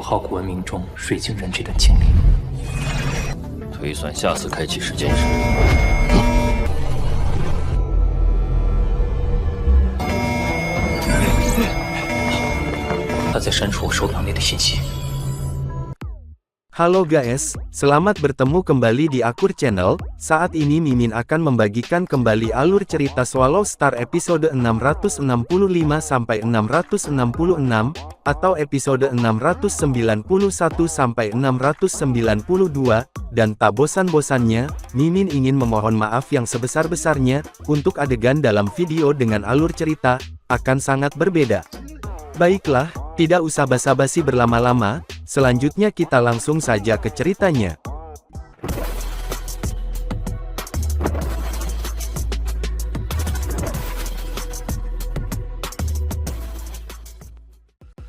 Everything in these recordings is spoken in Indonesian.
考古文明中水晶人这段经历。推算下次开启时间时，他在删除我手表内的信息。 Halo guys, selamat bertemu kembali di Akur Channel. Saat ini Mimin akan membagikan kembali alur cerita Swallow Star episode 665-666 atau episode 691-692, dan tak bosan-bosannya, Mimin ingin memohon maaf yang sebesar-besarnya untuk adegan dalam video dengan alur cerita akan sangat berbeda. Baiklah, tidak usah basa-basi berlama-lama, selanjutnya kita langsung saja ke ceritanya.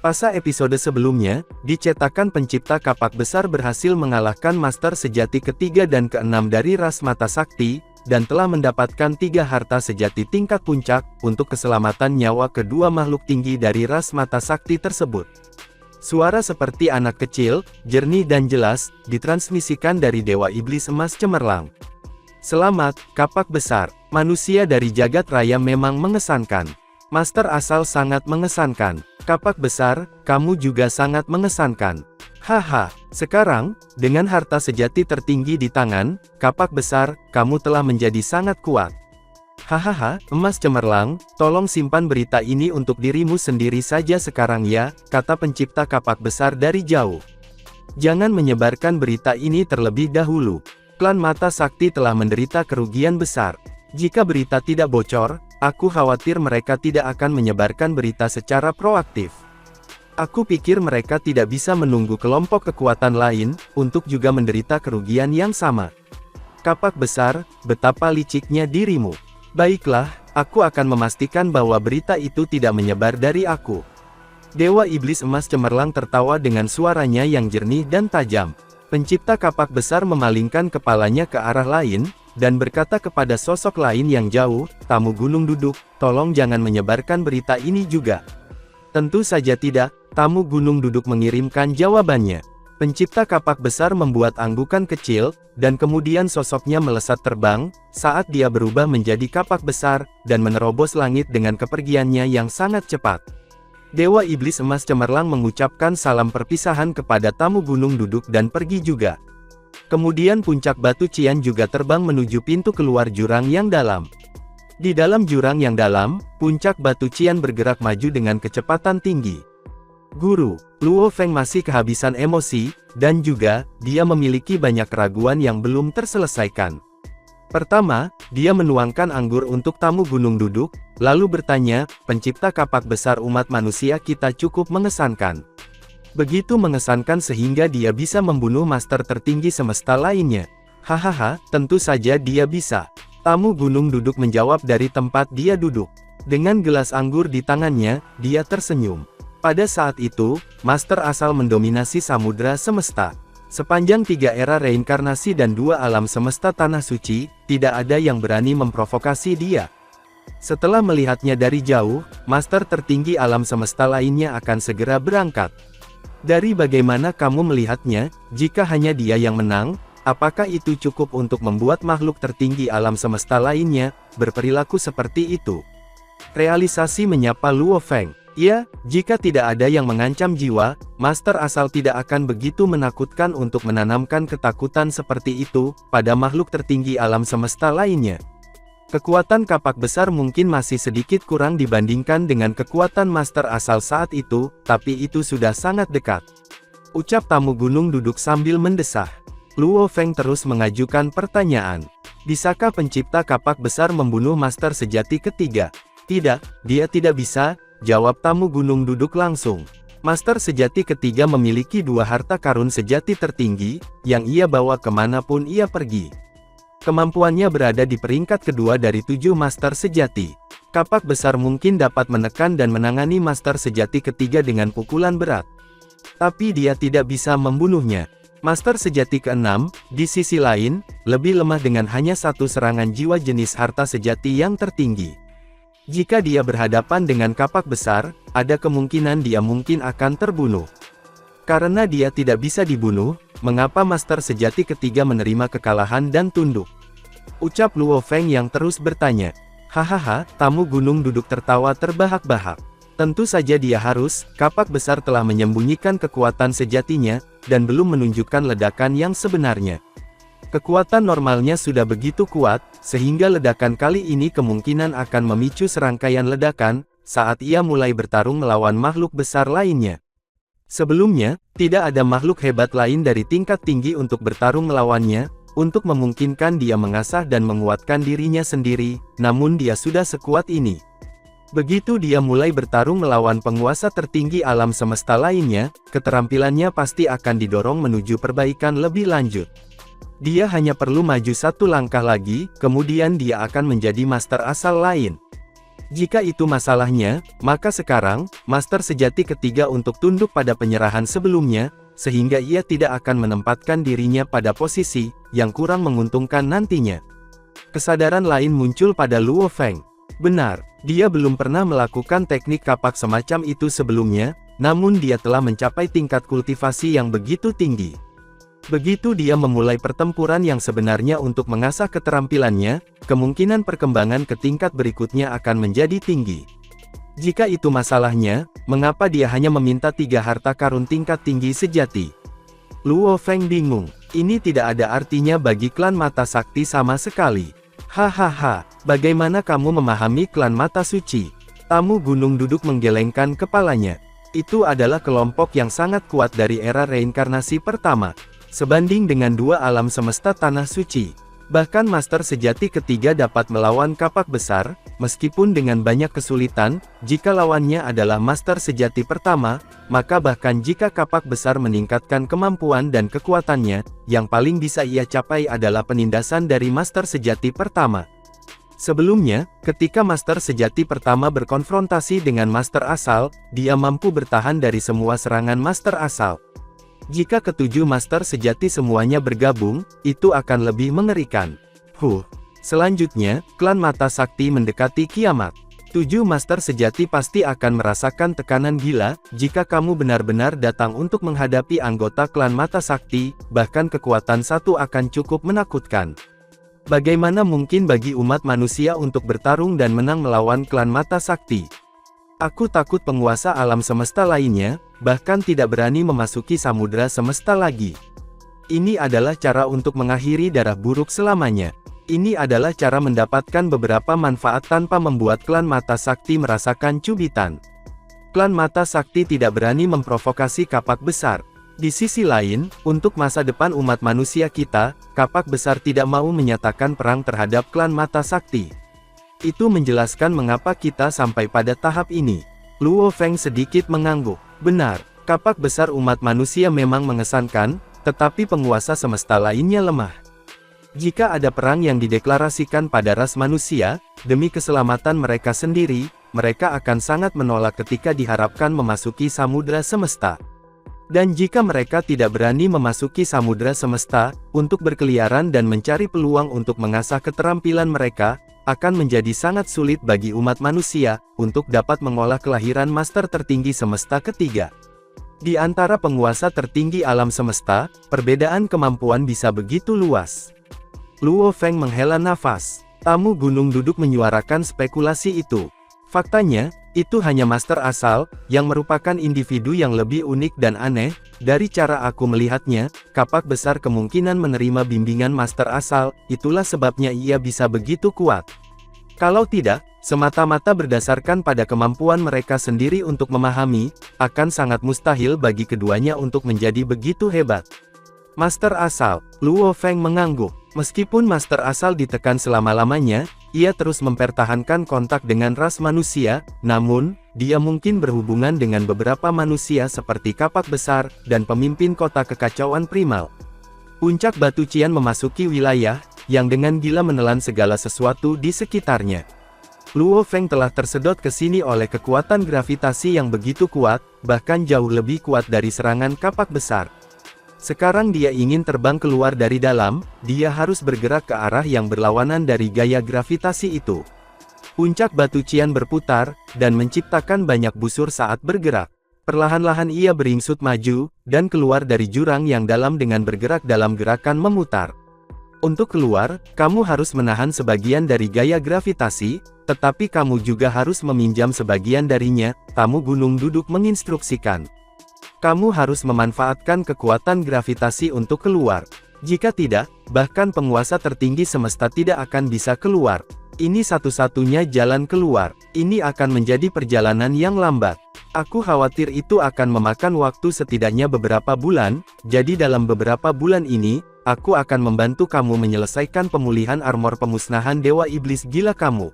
Pada episode sebelumnya, diceritakan pencipta kapak besar berhasil mengalahkan master sejati ketiga dan keenam dari ras mata sakti, dan telah mendapatkan 3 harta sejati tingkat puncak, untuk keselamatan nyawa kedua makhluk tinggi dari ras mata sakti tersebut. Suara seperti anak kecil, jernih dan jelas, ditransmisikan dari Dewa Iblis Emas Cemerlang. Selamat, kapak besar, manusia dari jagat raya memang mengesankan. Master asal sangat mengesankan. Kapak besar, kamu juga sangat mengesankan. Haha, sekarang, dengan harta sejati tertinggi di tangan, kapak besar, kamu telah menjadi sangat kuat. Hahaha, Emas Cemerlang, tolong simpan berita ini untuk dirimu sendiri saja sekarang ya, kata pencipta kapak besar dari jauh. Jangan menyebarkan berita ini terlebih dahulu. Klan Mata Sakti telah menderita kerugian besar. Jika berita tidak bocor, aku khawatir mereka tidak akan menyebarkan berita secara proaktif. Aku pikir mereka tidak bisa menunggu kelompok kekuatan lain, untuk juga menderita kerugian yang sama. Kapak besar, betapa liciknya dirimu. Baiklah, aku akan memastikan bahwa berita itu tidak menyebar dari aku. Dewa Iblis Emas Cemerlang tertawa dengan suaranya yang jernih dan tajam. Pencipta kapak besar memalingkan kepalanya ke arah lain, dan berkata kepada sosok lain yang jauh, tamu gunung duduk, tolong jangan menyebarkan berita ini juga. Tentu saja tidak, tamu gunung duduk mengirimkan jawabannya. Pencipta kapak besar membuat anggukan kecil, dan kemudian sosoknya melesat terbang, saat dia berubah menjadi kapak besar, dan menerobos langit dengan kepergiannya yang sangat cepat. Dewa Iblis Emas Cemerlang mengucapkan salam perpisahan kepada tamu gunung duduk dan pergi juga. Kemudian puncak batu Cian juga terbang menuju pintu keluar jurang yang dalam. Di dalam jurang yang dalam, puncak batu Cian bergerak maju dengan kecepatan tinggi. Guru, Luo Feng masih kehabisan emosi, dan juga, dia memiliki banyak keraguan yang belum terselesaikan. Pertama, dia menuangkan anggur untuk tamu gunung duduk, lalu bertanya, pencipta kapak besar umat manusia kita cukup mengesankan. Begitu mengesankan sehingga dia bisa membunuh master tertinggi semesta lainnya. Hahaha, tentu saja dia bisa. Tamu gunung duduk menjawab dari tempat dia duduk. Dengan gelas anggur di tangannya, dia tersenyum. Pada saat itu, master asal mendominasi samudra semesta. Sepanjang 3 era reinkarnasi dan 2 alam semesta tanah suci, tidak ada yang berani memprovokasi dia. Setelah melihatnya dari jauh, master tertinggi alam semesta lainnya akan segera berangkat. Dari bagaimana kamu melihatnya, jika hanya dia yang menang, apakah itu cukup untuk membuat makhluk tertinggi alam semesta lainnya berperilaku seperti itu? Realisasi menyapa Luo Feng. Ya, jika tidak ada yang mengancam jiwa, master asal tidak akan begitu menakutkan untuk menanamkan ketakutan seperti itu pada makhluk tertinggi alam semesta lainnya. Kekuatan kapak besar mungkin masih sedikit kurang dibandingkan dengan kekuatan master asal saat itu, tapi itu sudah sangat dekat. Ucap tamu gunung duduk sambil mendesah. Luo Feng terus mengajukan pertanyaan. Bisakah pencipta kapak besar membunuh master sejati ketiga? Tidak, dia tidak bisa, jawab tamu gunung duduk langsung. Master sejati ketiga memiliki 2 harta karun sejati tertinggi, yang ia bawa kemanapun ia pergi. Kemampuannya berada di peringkat kedua dari 7 master sejati. Kapak besar mungkin dapat menekan dan menangani master sejati ketiga dengan pukulan berat. Tapi dia tidak bisa membunuhnya. Master sejati ke-6, di sisi lain, lebih lemah dengan hanya 1 serangan jiwa jenis harta sejati yang tertinggi. Jika dia berhadapan dengan kapak besar, ada kemungkinan dia mungkin akan terbunuh. Karena dia tidak bisa dibunuh, mengapa Master Sejati ketiga menerima kekalahan dan tunduk? Ucap Luo Feng yang terus bertanya. Hahaha, tamu gunung duduk tertawa terbahak-bahak. Tentu saja dia harus, kapak besar telah menyembunyikan kekuatan sejatinya, dan belum menunjukkan ledakan yang sebenarnya. Kekuatan normalnya sudah begitu kuat, sehingga ledakan kali ini kemungkinan akan memicu serangkaian ledakan, saat ia mulai bertarung melawan makhluk besar lainnya. Sebelumnya, tidak ada makhluk hebat lain dari tingkat tinggi untuk bertarung melawannya, untuk memungkinkan dia mengasah dan menguatkan dirinya sendiri, namun dia sudah sekuat ini. Begitu dia mulai bertarung melawan penguasa tertinggi alam semesta lainnya, keterampilannya pasti akan didorong menuju perbaikan lebih lanjut. Dia hanya perlu maju satu langkah lagi, kemudian dia akan menjadi master asal lain. Jika itu masalahnya, maka sekarang, Master Sejati ketiga untuk tunduk pada penyerahan sebelumnya, sehingga ia tidak akan menempatkan dirinya pada posisi yang kurang menguntungkan nantinya. Kesadaran lain muncul pada Luo Feng. Benar, dia belum pernah melakukan teknik kapak semacam itu sebelumnya, namun dia telah mencapai tingkat kultivasi yang begitu tinggi. Begitu dia memulai pertempuran yang sebenarnya untuk mengasah keterampilannya, kemungkinan perkembangan ke tingkat berikutnya akan menjadi tinggi. Jika itu masalahnya, mengapa dia hanya meminta 3 harta karun tingkat tinggi sejati? Luo Feng bingung. Ini tidak ada artinya bagi klan mata sakti sama sekali. Hahaha, bagaimana kamu memahami klan mata suci? Tamu gunung duduk menggelengkan kepalanya. Itu adalah kelompok yang sangat kuat dari era reinkarnasi pertama. Sebanding dengan 2 alam semesta tanah suci. Bahkan Master Sejati ketiga dapat melawan kapak besar, meskipun dengan banyak kesulitan. Jika lawannya adalah Master Sejati pertama, maka bahkan jika kapak besar meningkatkan kemampuan dan kekuatannya, yang paling bisa ia capai adalah penindasan dari Master Sejati pertama. Sebelumnya, ketika Master Sejati pertama berkonfrontasi dengan Master Asal, dia mampu bertahan dari semua serangan Master Asal. Jika ketujuh Master Sejati semuanya bergabung, itu akan lebih mengerikan. Selanjutnya, klan mata sakti mendekati kiamat. 7 Master Sejati pasti akan merasakan tekanan gila, jika kamu benar-benar datang untuk menghadapi anggota klan mata sakti, bahkan kekuatan satu akan cukup menakutkan. Bagaimana mungkin bagi umat manusia untuk bertarung dan menang melawan klan mata sakti? Aku takut penguasa alam semesta lainnya, bahkan tidak berani memasuki samudera semesta lagi. Ini adalah cara untuk mengakhiri darah buruk selamanya. Ini adalah cara mendapatkan beberapa manfaat tanpa membuat klan mata sakti merasakan cubitan. Klan mata sakti tidak berani memprovokasi kapak besar. Di sisi lain, untuk masa depan umat manusia kita, kapak besar tidak mau menyatakan perang terhadap klan mata sakti. Itu menjelaskan mengapa kita sampai pada tahap ini. Luo Feng sedikit mengangguk. Benar, kapak besar umat manusia memang mengesankan, tetapi penguasa semesta lainnya lemah. Jika ada perang yang dideklarasikan pada ras manusia, demi keselamatan mereka sendiri, mereka akan sangat menolak ketika diharapkan memasuki samudera semesta. Dan jika mereka tidak berani memasuki samudera semesta, untuk berkeliaran dan mencari peluang untuk mengasah keterampilan mereka, akan menjadi sangat sulit bagi umat manusia, untuk dapat mengolah kelahiran master tertinggi semesta ketiga. Di antara penguasa tertinggi alam semesta, perbedaan kemampuan bisa begitu luas. Luo Feng menghela nafas. Tamu gunung duduk menyuarakan spekulasi itu. Faktanya, itu hanya master asal, yang merupakan individu yang lebih unik dan aneh. Dari cara aku melihatnya, kapak besar kemungkinan menerima bimbingan master asal, itulah sebabnya ia bisa begitu kuat. Kalau tidak, semata-mata berdasarkan pada kemampuan mereka sendiri untuk memahami, akan sangat mustahil bagi keduanya untuk menjadi begitu hebat. Master asal, Luo Feng mengangguk. Meskipun master asal ditekan selama-lamanya, ia terus mempertahankan kontak dengan ras manusia, namun, dia mungkin berhubungan dengan beberapa manusia seperti kapak besar, dan pemimpin kota kekacauan primal. Puncak batu cian memasuki wilayah, yang dengan gila menelan segala sesuatu di sekitarnya. Luo Feng telah tersedot ke sini oleh kekuatan gravitasi yang begitu kuat, bahkan jauh lebih kuat dari serangan kapak besar. Sekarang dia ingin terbang keluar dari dalam, dia harus bergerak ke arah yang berlawanan dari gaya gravitasi itu. Puncak batu cian berputar, dan menciptakan banyak busur saat bergerak. Perlahan-lahan ia beringsut maju, dan keluar dari jurang yang dalam dengan bergerak dalam gerakan memutar. Untuk keluar, kamu harus menahan sebagian dari gaya gravitasi, tetapi kamu juga harus meminjam sebagian darinya, tamu gunung duduk menginstruksikan. Kamu harus memanfaatkan kekuatan gravitasi untuk keluar. Jika tidak, bahkan penguasa tertinggi semesta tidak akan bisa keluar. Ini satu-satunya jalan keluar. Ini akan menjadi perjalanan yang lambat. Aku khawatir itu akan memakan waktu setidaknya beberapa bulan, jadi dalam beberapa bulan ini, aku akan membantu kamu menyelesaikan pemulihan armor pemusnahan Dewa Iblis Gila kamu.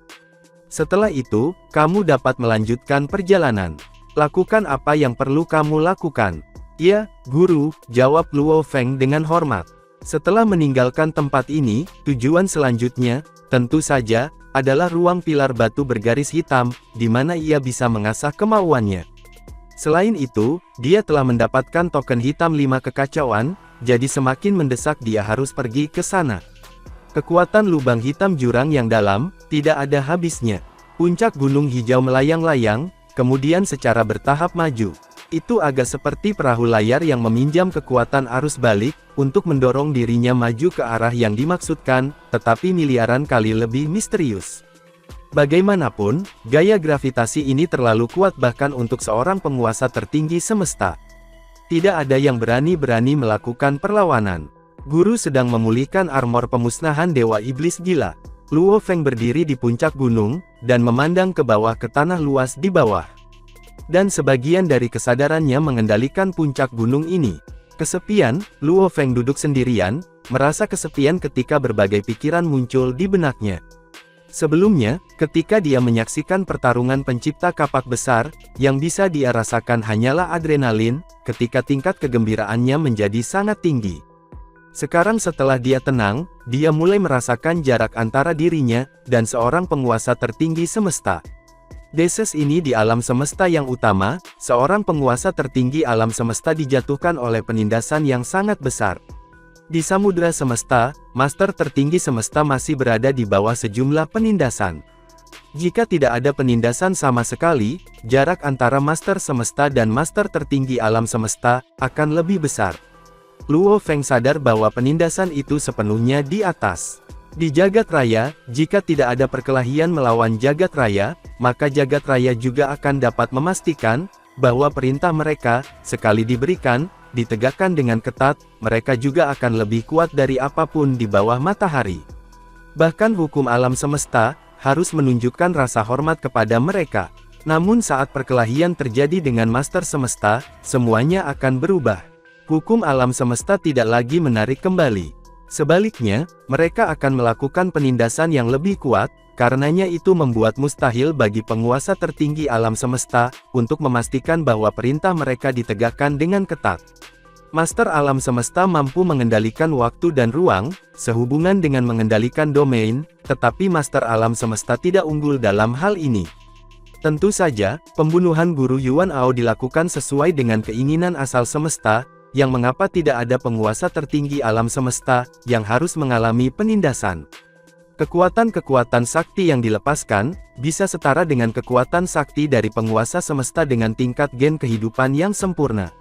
Setelah itu, kamu dapat melanjutkan perjalanan. Lakukan apa yang perlu kamu lakukan. Ya, Guru, jawab Luo Feng dengan hormat. Setelah meninggalkan tempat ini, tujuan selanjutnya, tentu saja, adalah ruang pilar batu bergaris hitam, di mana ia bisa mengasah kemauannya. Selain itu, dia telah mendapatkan token hitam 5 kekacauan, jadi semakin mendesak dia harus pergi ke sana. Kekuatan lubang hitam jurang yang dalam, tidak ada habisnya. Puncak gunung hijau melayang-layang, kemudian secara bertahap maju. Itu agak seperti perahu layar yang meminjam kekuatan arus balik, untuk mendorong dirinya maju ke arah yang dimaksudkan, tetapi miliaran kali lebih misterius. Bagaimanapun, gaya gravitasi ini terlalu kuat bahkan untuk seorang penguasa tertinggi semesta. Tidak ada yang berani-berani melakukan perlawanan. Guru sedang memulihkan armor pemusnahan Dewa Iblis Gila. Luo Feng berdiri di puncak gunung, dan memandang ke bawah ke tanah luas di bawah. Dan sebagian dari kesadarannya mengendalikan puncak gunung ini. Kesepian, Luo Feng duduk sendirian, merasa kesepian ketika berbagai pikiran muncul di benaknya. Sebelumnya, ketika dia menyaksikan pertarungan pencipta kapak besar, yang bisa dia rasakan hanyalah adrenalin, ketika tingkat kegembiraannya menjadi sangat tinggi. Sekarang setelah dia tenang, dia mulai merasakan jarak antara dirinya, dan seorang penguasa tertinggi semesta. Deses ini di alam semesta yang utama, seorang penguasa tertinggi alam semesta dijatuhkan oleh penindasan yang sangat besar. Di samudera semesta, master tertinggi semesta masih berada di bawah sejumlah penindasan. Jika tidak ada penindasan sama sekali, jarak antara master semesta dan master tertinggi alam semesta akan lebih besar. Luo Feng sadar bahwa penindasan itu sepenuhnya di atas. Di jagat raya, jika tidak ada perkelahian melawan jagat raya, maka jagat raya juga akan dapat memastikan bahwa perintah mereka, sekali diberikan, ditegakkan dengan ketat, mereka juga akan lebih kuat dari apapun di bawah matahari. Bahkan hukum alam semesta harus menunjukkan rasa hormat kepada mereka. Namun saat perkelahian terjadi dengan master semesta, semuanya akan berubah. Hukum alam semesta tidak lagi menarik kembali. Sebaliknya, mereka akan melakukan penindasan yang lebih kuat, karenanya itu membuat mustahil bagi penguasa tertinggi alam semesta, untuk memastikan bahwa perintah mereka ditegakkan dengan ketat. Master alam semesta mampu mengendalikan waktu dan ruang, sehubungan dengan mengendalikan domain, tetapi master alam semesta tidak unggul dalam hal ini. Tentu saja, pembunuhan Guru Yuan Ao dilakukan sesuai dengan keinginan asal semesta, yang mengapa tidak ada penguasa tertinggi alam semesta, yang harus mengalami penindasan. Kekuatan-kekuatan sakti yang dilepaskan, bisa setara dengan kekuatan sakti dari penguasa semesta dengan tingkat gen kehidupan yang sempurna.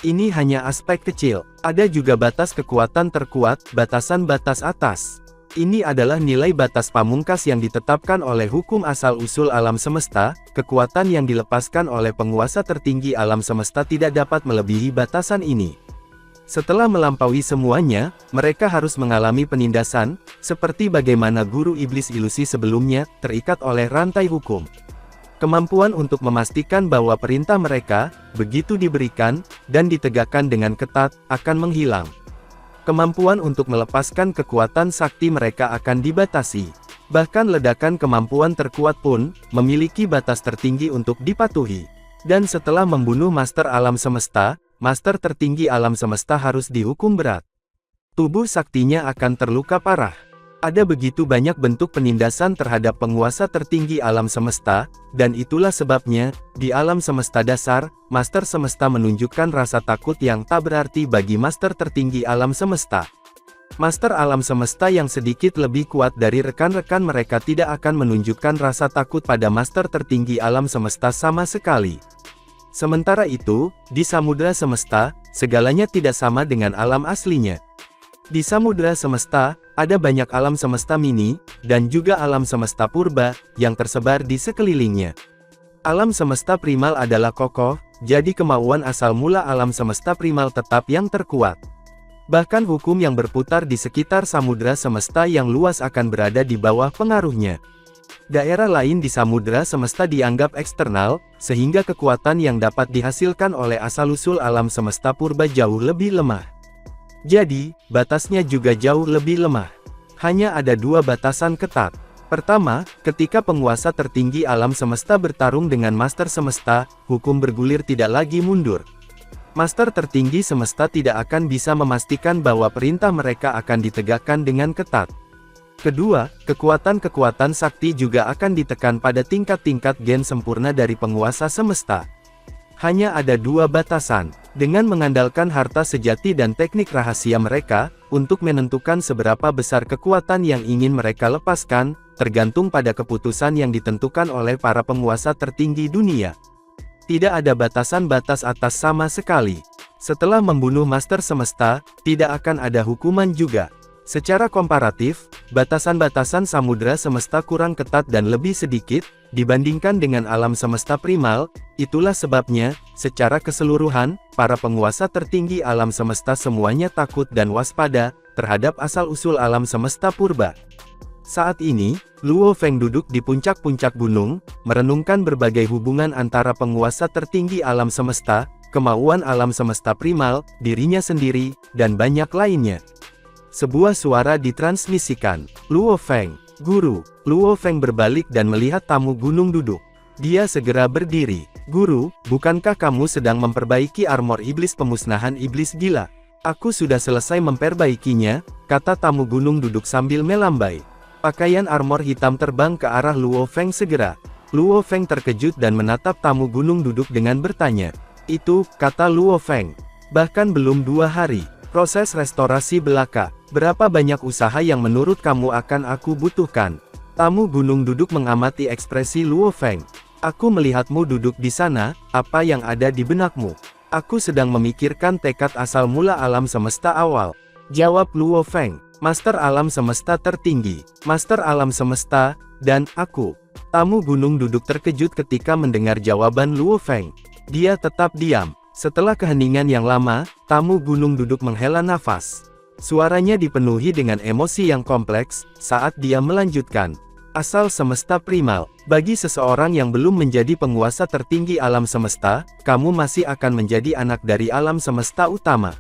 Ini hanya aspek kecil, ada juga batas kekuatan terkuat, batasan batas atas. Ini adalah nilai batas pamungkas yang ditetapkan oleh hukum asal-usul alam semesta, kekuatan yang dilepaskan oleh penguasa tertinggi alam semesta tidak dapat melebihi batasan ini. Setelah melampaui semuanya, mereka harus mengalami penindasan, seperti bagaimana guru iblis ilusi sebelumnya, terikat oleh rantai hukum. Kemampuan untuk memastikan bahwa perintah mereka, begitu diberikan, dan ditegakkan dengan ketat, akan menghilang. Kemampuan untuk melepaskan kekuatan sakti mereka akan dibatasi. Bahkan ledakan kemampuan terkuat pun, memiliki batas tertinggi untuk dipatuhi. Dan setelah membunuh master alam semesta, master tertinggi alam semesta harus dihukum berat. Tubuh saktinya akan terluka parah. Ada begitu banyak bentuk penindasan terhadap penguasa tertinggi alam semesta, dan itulah sebabnya, di alam semesta dasar, master semesta menunjukkan rasa takut yang tak berarti bagi master tertinggi alam semesta. Master alam semesta yang sedikit lebih kuat dari rekan-rekan mereka tidak akan menunjukkan rasa takut pada master tertinggi alam semesta sama sekali. Sementara itu, di samudera semesta, segalanya tidak sama dengan alam aslinya. Di samudera semesta, ada banyak alam semesta mini, dan juga alam semesta purba, yang tersebar di sekelilingnya. Alam semesta primal adalah kokoh, jadi kemauan asal mula alam semesta primal tetap yang terkuat. Bahkan hukum yang berputar di sekitar samudera semesta yang luas akan berada di bawah pengaruhnya. Daerah lain di samudera semesta dianggap eksternal, sehingga kekuatan yang dapat dihasilkan oleh asal-usul alam semesta purba jauh lebih lemah. Jadi, batasnya juga jauh lebih lemah. Hanya ada dua batasan ketat. Pertama, ketika penguasa tertinggi alam semesta bertarung dengan master semesta, hukum bergulir tidak lagi mundur. Master tertinggi semesta tidak akan bisa memastikan bahwa perintah mereka akan ditegakkan dengan ketat. Kedua, kekuatan-kekuatan sakti juga akan ditekan pada tingkat-tingkat gen sempurna dari penguasa semesta. Hanya ada dua batasan, dengan mengandalkan harta sejati dan teknik rahasia mereka, untuk menentukan seberapa besar kekuatan yang ingin mereka lepaskan, tergantung pada keputusan yang ditentukan oleh para penguasa tertinggi dunia. Tidak ada batasan batas atas sama sekali. Setelah membunuh Master Semesta, tidak akan ada hukuman juga. Secara komparatif, batasan-batasan samudera semesta kurang ketat dan lebih sedikit, dibandingkan dengan alam semesta primal. Itulah sebabnya, secara keseluruhan, para penguasa tertinggi alam semesta semuanya takut dan waspada, terhadap asal-usul alam semesta purba. Saat ini, Luo Feng duduk di puncak-puncak gunung, merenungkan berbagai hubungan antara penguasa tertinggi alam semesta, kemauan alam semesta primal, dirinya sendiri, dan banyak lainnya. Sebuah suara ditransmisikan. Luo Feng, Guru. Luo Feng berbalik dan melihat tamu gunung duduk. Dia segera berdiri. Guru, bukankah kamu sedang memperbaiki armor iblis pemusnahan iblis gila? Aku sudah selesai memperbaikinya, kata tamu gunung duduk sambil melambai. Pakaian armor hitam terbang ke arah Luo Feng segera. Luo Feng terkejut dan menatap tamu gunung duduk dengan bertanya. Itu, kata Luo Feng. Bahkan belum 2 hari. Proses restorasi belaka. Berapa banyak usaha yang menurut kamu akan aku butuhkan? Tamu gunung duduk mengamati ekspresi Luo Feng. Aku melihatmu duduk di sana, apa yang ada di benakmu? Aku sedang memikirkan tekad asal mula alam semesta awal. Jawab Luo Feng. Master alam semesta tertinggi, Master alam semesta, dan aku. Tamu gunung duduk terkejut ketika mendengar jawaban Luo Feng. Dia tetap diam. Setelah keheningan yang lama, tamu gunung duduk menghela nafas. Suaranya dipenuhi dengan emosi yang kompleks, saat dia melanjutkan. Asal semesta primal, bagi seseorang yang belum menjadi penguasa tertinggi alam semesta, kamu masih akan menjadi anak dari alam semesta utama.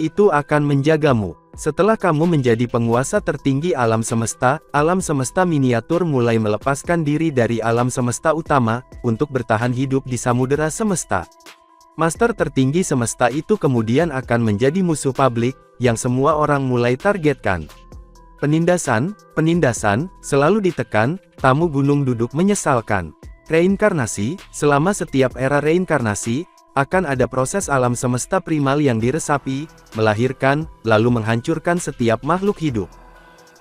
Itu akan menjagamu. Setelah kamu menjadi penguasa tertinggi alam semesta miniatur mulai melepaskan diri dari alam semesta utama, untuk bertahan hidup di samudera semesta. Master tertinggi semesta itu kemudian akan menjadi musuh publik, yang semua orang mulai targetkan. Penindasan, selalu ditekan, tamu gunung duduk menyesalkan. Reinkarnasi, selama setiap era reinkarnasi, akan ada proses alam semesta primal yang diresapi, melahirkan, lalu menghancurkan setiap makhluk hidup.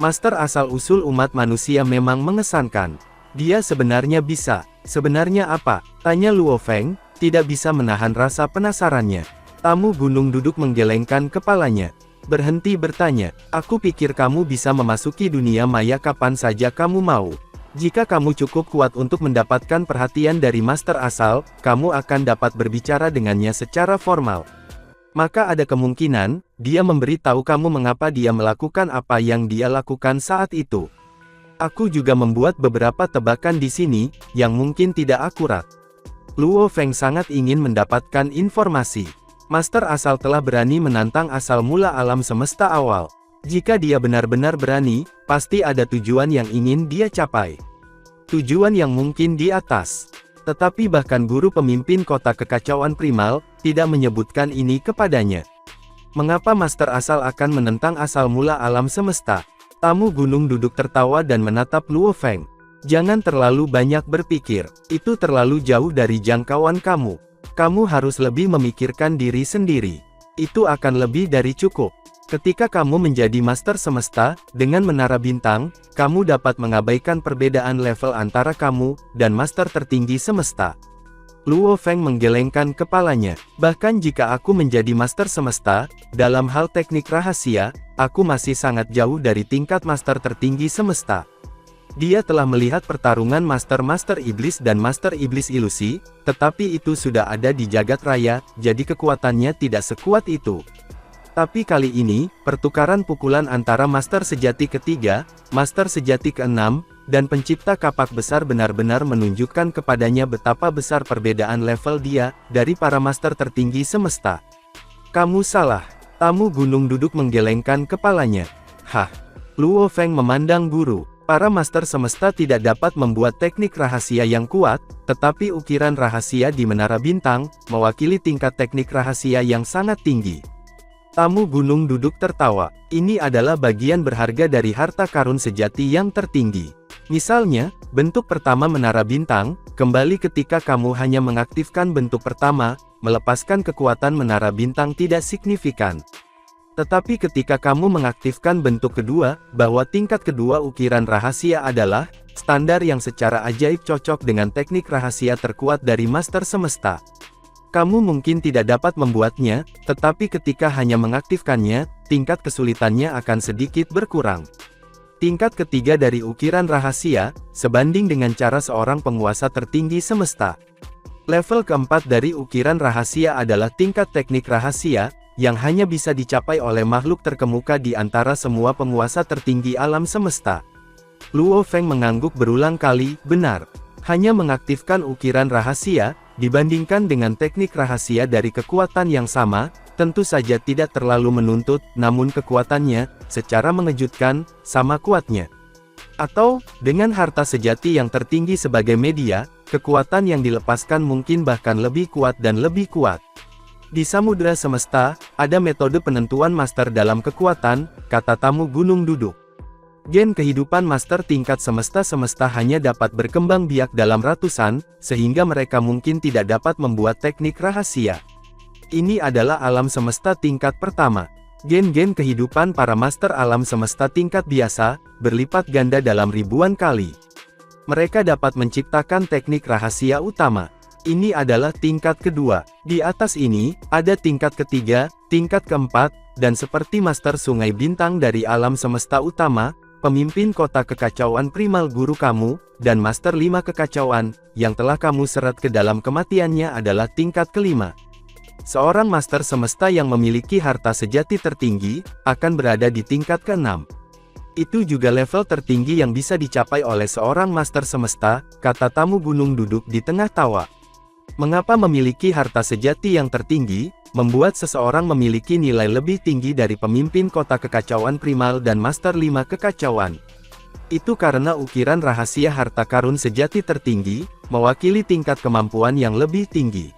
Master asal-usul umat manusia memang mengesankan. Dia sebenarnya bisa. Sebenarnya apa? Tanya Luo Feng, tidak bisa menahan rasa penasarannya. Tamu gunung duduk menggelengkan kepalanya. Berhenti bertanya, aku pikir kamu bisa memasuki dunia maya kapan saja kamu mau. Jika kamu cukup kuat untuk mendapatkan perhatian dari master asal, kamu akan dapat berbicara dengannya secara formal. Maka ada kemungkinan, dia memberitahu kamu mengapa dia melakukan apa yang dia lakukan saat itu. Aku juga membuat beberapa tebakan di sini, yang mungkin tidak akurat. Luo Feng sangat ingin mendapatkan informasi. Master asal telah berani menantang asal mula alam semesta awal. Jika dia benar-benar berani, pasti ada tujuan yang ingin dia capai. Tujuan yang mungkin di atas. Tetapi bahkan guru pemimpin kota kekacauan primal, tidak menyebutkan ini kepadanya. Mengapa Master asal akan menentang asal mula alam semesta? Tamu gunung duduk tertawa dan menatap Luo Feng. Jangan terlalu banyak berpikir, itu terlalu jauh dari jangkauan kamu. Kamu harus lebih memikirkan diri sendiri. Itu akan lebih dari cukup. Ketika kamu menjadi Master Semesta, dengan menara bintang, kamu dapat mengabaikan perbedaan level antara kamu dan Master tertinggi semesta. Luo Feng menggelengkan kepalanya. Bahkan jika aku menjadi Master Semesta, dalam hal teknik rahasia, aku masih sangat jauh dari tingkat Master tertinggi semesta. Dia telah melihat pertarungan Master-Master Iblis dan Master Iblis Ilusi, tetapi itu sudah ada di jagat raya, jadi kekuatannya tidak sekuat itu. Tapi kali ini, pertukaran pukulan antara Master Sejati ketiga, Master Sejati keenam, dan pencipta kapak besar benar-benar menunjukkan kepadanya betapa besar perbedaan level dia, dari para Master tertinggi semesta. Kamu salah. Tamu gunung duduk menggelengkan kepalanya. Hah? Luo Feng memandang guru. Para Master Semesta tidak dapat membuat teknik rahasia yang kuat, tetapi ukiran rahasia di Menara Bintang, mewakili tingkat teknik rahasia yang sangat tinggi. Tamu gunung duduk tertawa. Ini adalah bagian berharga dari harta karun sejati yang tertinggi. Misalnya, bentuk pertama Menara Bintang, kembali ketika kamu hanya mengaktifkan bentuk pertama, melepaskan kekuatan Menara Bintang tidak signifikan. Tetapi ketika kamu mengaktifkan bentuk kedua, bahwa tingkat kedua ukiran rahasia adalah standar yang secara ajaib cocok dengan teknik rahasia terkuat dari Master Semesta. Kamu mungkin tidak dapat membuatnya, tetapi ketika hanya mengaktifkannya, tingkat kesulitannya akan sedikit berkurang. Tingkat ketiga dari ukiran rahasia, sebanding dengan cara seorang penguasa tertinggi semesta. Level keempat dari ukiran rahasia adalah tingkat teknik rahasia, yang hanya bisa dicapai oleh makhluk terkemuka di antara semua penguasa tertinggi alam semesta. Luo Feng mengangguk berulang kali, benar. Hanya mengaktifkan ukiran rahasia, dibandingkan dengan teknik rahasia dari kekuatan yang sama, tentu saja tidak terlalu menuntut, namun kekuatannya, secara mengejutkan, sama kuatnya. Atau, dengan harta sejati yang tertinggi sebagai media, kekuatan yang dilepaskan mungkin bahkan lebih kuat dan lebih kuat. Di Samudra Semesta, ada metode penentuan master dalam kekuatan, kata tamu gunung duduk. Gen kehidupan master tingkat semesta-semesta hanya dapat berkembang biak dalam ratusan, sehingga mereka mungkin tidak dapat membuat teknik rahasia. Ini adalah alam semesta tingkat pertama. Gen-gen kehidupan para master alam semesta tingkat biasa, berlipat ganda dalam ribuan kali. Mereka dapat menciptakan teknik rahasia utama. Ini adalah tingkat kedua. Di atas ini, ada tingkat ketiga, tingkat keempat, dan seperti Master Sungai Bintang dari alam semesta utama, pemimpin kota kekacauan primal guru kamu, dan Master 5 kekacauan, yang telah kamu seret ke dalam kematiannya adalah tingkat kelima. Seorang Master Semesta yang memiliki harta sejati tertinggi, akan berada di tingkat ke-6. Itu juga level tertinggi yang bisa dicapai oleh seorang Master Semesta, kata tamu gunung duduk di tengah tawa. Mengapa memiliki harta sejati yang tertinggi, membuat seseorang memiliki nilai lebih tinggi dari pemimpin kota kekacauan primal dan Master 5 kekacauan? Itu karena ukiran rahasia harta karun sejati tertinggi, mewakili tingkat kemampuan yang lebih tinggi.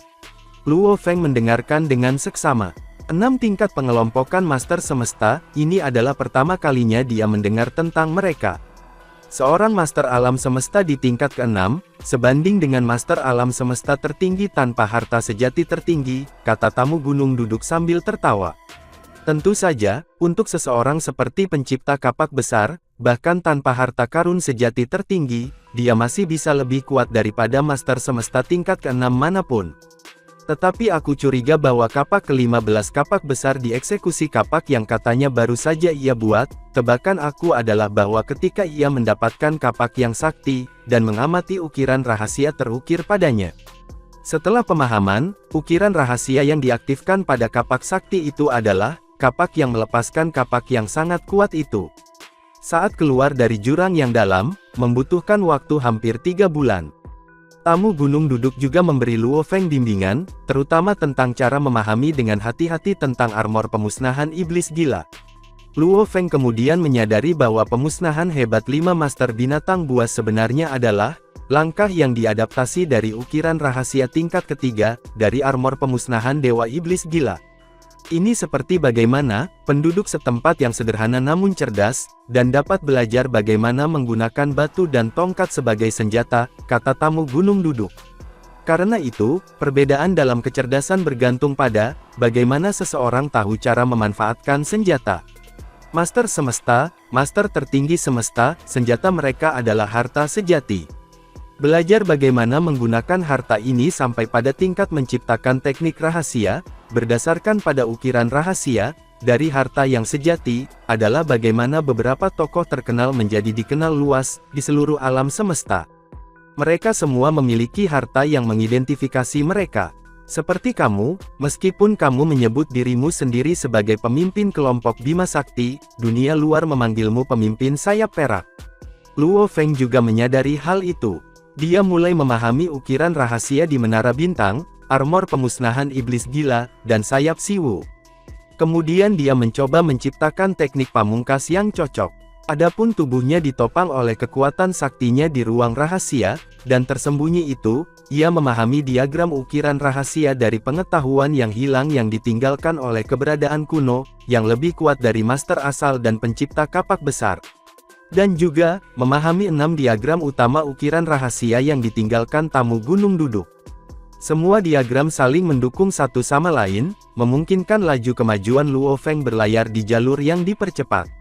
Luo Feng mendengarkan dengan seksama. 6 tingkat pengelompokan Master Semesta, ini adalah pertama kalinya dia mendengar tentang mereka. Seorang Master Alam Semesta di tingkat ke-6, sebanding dengan Master Alam Semesta tertinggi tanpa harta sejati tertinggi, kata tamu gunung duduk sambil tertawa. Tentu saja, untuk seseorang seperti pencipta kapak besar, bahkan tanpa harta karun sejati tertinggi, dia masih bisa lebih kuat daripada Master Semesta tingkat ke-6 manapun. Tetapi aku curiga bahwa kapak ke-15 kapak besar dieksekusi kapak yang katanya baru saja ia buat, tebakan aku adalah bahwa ketika ia mendapatkan kapak yang sakti, dan mengamati ukiran rahasia terukir padanya. Setelah pemahaman, ukiran rahasia yang diaktifkan pada kapak sakti itu adalah, kapak yang melepaskan kapak yang sangat kuat itu. Saat keluar dari jurang yang dalam, membutuhkan waktu hampir 3 bulan. Tamu gunung duduk juga memberi Luo Feng bimbingan, terutama tentang cara memahami dengan hati-hati tentang armor pemusnahan iblis gila. Luo Feng kemudian menyadari bahwa pemusnahan hebat 5 master binatang buas sebenarnya adalah langkah yang diadaptasi dari ukiran rahasia tingkat ketiga, dari armor pemusnahan dewa iblis gila. Ini seperti bagaimana penduduk setempat yang sederhana namun cerdas, dan dapat belajar bagaimana menggunakan batu dan tongkat sebagai senjata, kata tamu gunung duduk. Karena itu, perbedaan dalam kecerdasan bergantung pada bagaimana seseorang tahu cara memanfaatkan senjata. Master Semesta, Master tertinggi semesta, senjata mereka adalah harta sejati. Belajar bagaimana menggunakan harta ini sampai pada tingkat menciptakan teknik rahasia, berdasarkan pada ukiran rahasia, dari harta yang sejati, adalah bagaimana beberapa tokoh terkenal menjadi dikenal luas, di seluruh alam semesta. Mereka semua memiliki harta yang mengidentifikasi mereka. Seperti kamu, meskipun kamu menyebut dirimu sendiri sebagai pemimpin kelompok Bima Sakti, dunia luar memanggilmu pemimpin sayap perak. Luo Feng juga menyadari hal itu. Dia mulai memahami ukiran rahasia di Menara Bintang, armor pemusnahan iblis gila, dan sayap Siwu. Kemudian dia mencoba menciptakan teknik pamungkas yang cocok. Adapun tubuhnya ditopang oleh kekuatan saktinya di ruang rahasia, dan tersembunyi itu, ia memahami diagram ukiran rahasia dari pengetahuan yang hilang yang ditinggalkan oleh keberadaan kuno, yang lebih kuat dari master asal dan pencipta kapak besar. Dan juga, memahami 6 diagram utama ukiran rahasia yang ditinggalkan tamu gunung duduk. Semua diagram saling mendukung satu sama lain, memungkinkan laju kemajuan Luo Feng berlayar di jalur yang dipercepat.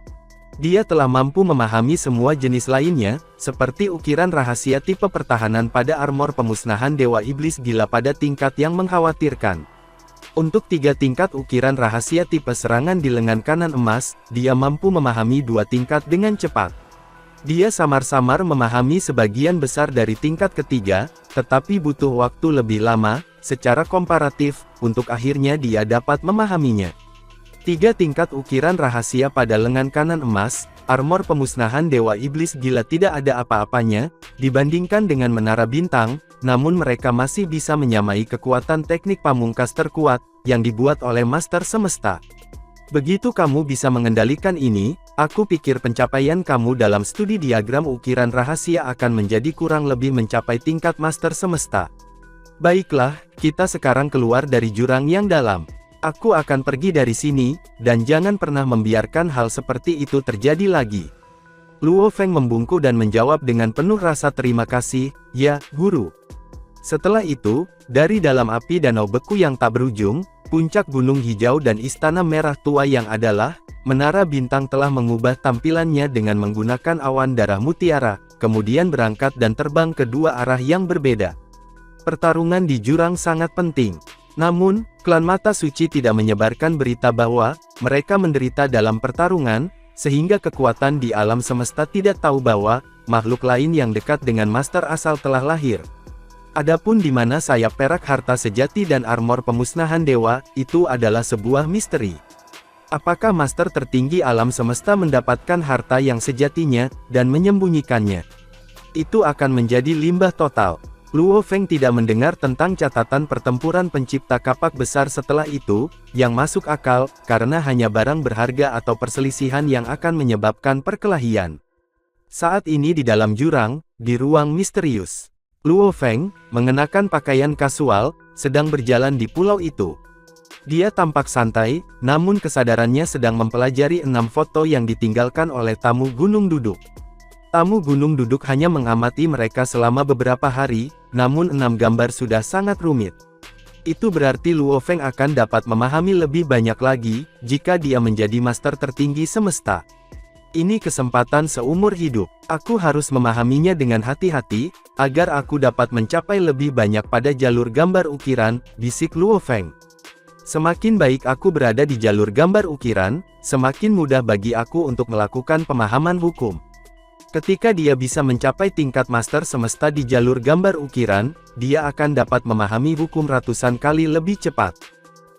Dia telah mampu memahami semua jenis lainnya, seperti ukiran rahasia tipe pertahanan pada armor pemusnahan Dewa Iblis Gila pada tingkat yang mengkhawatirkan. Untuk 3 tingkat ukiran rahasia tipe serangan di lengan kanan emas, dia mampu memahami 2 tingkat dengan cepat. Dia samar-samar memahami sebagian besar dari tingkat ketiga, tetapi butuh waktu lebih lama, secara komparatif, untuk akhirnya dia dapat memahaminya. 3 tingkat ukiran rahasia pada lengan kanan emas, armor pemusnahan Dewa Iblis Gila tidak ada apa-apanya, dibandingkan dengan Menara Bintang, namun mereka masih bisa menyamai kekuatan teknik pamungkas terkuat, yang dibuat oleh Master Semesta. Begitu kamu bisa mengendalikan ini, aku pikir pencapaian kamu dalam studi diagram ukiran rahasia akan menjadi kurang lebih mencapai tingkat Master Semesta. Baiklah, kita sekarang keluar dari jurang yang dalam. Aku akan pergi dari sini, dan jangan pernah membiarkan hal seperti itu terjadi lagi. Luo Feng membungkuk dan menjawab dengan penuh rasa terima kasih, "Ya, Guru." Setelah itu, dari dalam api danau beku yang tak berujung, puncak gunung hijau dan istana merah tua yang adalah, Menara Bintang telah mengubah tampilannya dengan menggunakan awan darah mutiara, kemudian berangkat dan terbang ke dua arah yang berbeda. Pertarungan di jurang sangat penting. Namun, klan Mata Suci tidak menyebarkan berita bahwa mereka menderita dalam pertarungan, sehingga kekuatan di alam semesta tidak tahu bahwa makhluk lain yang dekat dengan Master Asal telah lahir. Adapun di mana sayap perak harta sejati dan armor pemusnahan dewa, itu adalah sebuah misteri. Apakah Master tertinggi alam semesta mendapatkan harta yang sejatinya, dan menyembunyikannya? Itu akan menjadi limbah total. Luo Feng tidak mendengar tentang catatan pertempuran pencipta kapak besar setelah itu, yang masuk akal, karena hanya barang berharga atau perselisihan yang akan menyebabkan perkelahian. Saat ini di dalam jurang, di ruang misterius, Luo Feng, mengenakan pakaian kasual, sedang berjalan di pulau itu. Dia tampak santai, namun kesadarannya sedang mempelajari 6 foto yang ditinggalkan oleh tamu gunung duduk. Tamu gunung duduk hanya mengamati mereka selama beberapa hari, namun 6 gambar sudah sangat rumit. Itu berarti Luo Feng akan dapat memahami lebih banyak lagi, jika dia menjadi master tertinggi semesta. Ini kesempatan seumur hidup. Aku harus memahaminya dengan hati-hati, agar aku dapat mencapai lebih banyak pada jalur gambar ukiran, bisik Luo Feng. Semakin baik aku berada di jalur gambar ukiran, semakin mudah bagi aku untuk melakukan pemahaman hukum. Ketika dia bisa mencapai tingkat master semesta di jalur gambar ukiran, dia akan dapat memahami hukum ratusan kali lebih cepat.